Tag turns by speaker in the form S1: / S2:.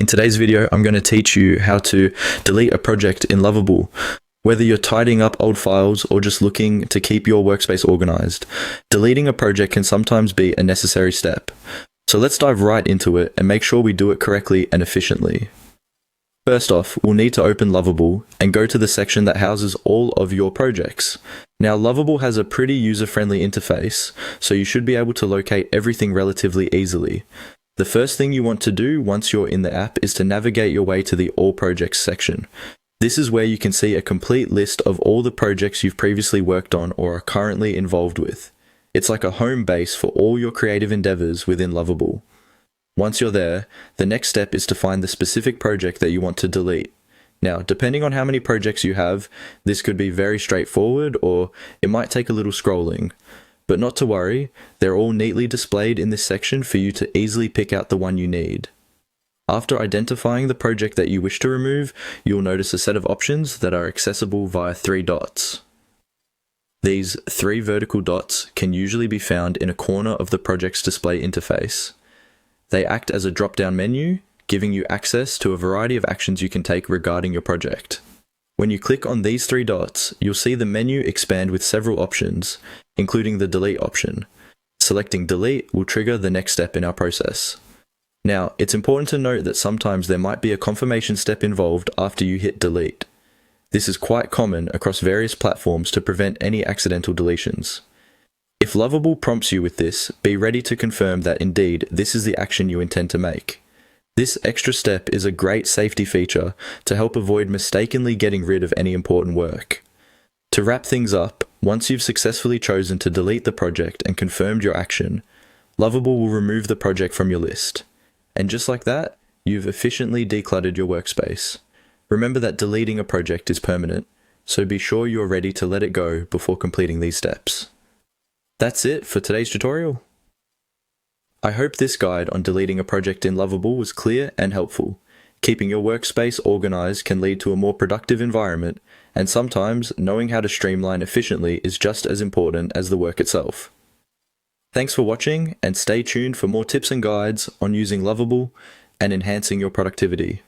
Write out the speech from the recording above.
S1: In today's video, I'm going to teach you how to delete a project in Lovable. Whether you're tidying up old files or just looking to keep your workspace organized, deleting a project can sometimes be a necessary step. So let's dive right into it and make sure we do it correctly and efficiently. First off, we'll need to open Lovable and go to the section that houses all of your projects. Now, Lovable has a pretty user-friendly interface, so you should be able to locate everything relatively easily. The first thing you want to do once you're in the app is to navigate your way to the All Projects section. This is where you can see a complete list of all the projects you've previously worked on or are currently involved with. It's like a home base for all your creative endeavors within Lovable. Once you're there, the next step is to find the specific project that you want to delete. Now, depending on how many projects you have, this could be very straightforward or it might take a little scrolling. But not to worry, they're all neatly displayed in this section for you to easily pick out the one you need. After identifying the project that you wish to remove, you'll notice a set of options that are accessible via 3 dots. These 3 vertical dots can usually be found in a corner of the project's display interface. They act as a drop-down menu, giving you access to a variety of actions you can take regarding your project. When you click on these 3 dots, you'll see the menu expand with several options, including the delete option. Selecting delete will trigger the next step in our process. Now, it's important to note that sometimes there might be a confirmation step involved after you hit delete. This is quite common across various platforms to prevent any accidental deletions. If Lovable prompts you with this, be ready to confirm that indeed this is the action you intend to make. This extra step is a great safety feature to help avoid mistakenly getting rid of any important work. To wrap things up, once you've successfully chosen to delete the project and confirmed your action, Lovable will remove the project from your list. And just like that, you've efficiently decluttered your workspace. Remember that deleting a project is permanent, so be sure you're ready to let it go before completing these steps. That's it for today's tutorial. I hope this guide on deleting a project in Lovable was clear and helpful. Keeping your workspace organized can lead to a more productive environment, and sometimes knowing how to streamline efficiently is just as important as the work itself. Thanks for watching, and stay tuned for more tips and guides on using Lovable and enhancing your productivity.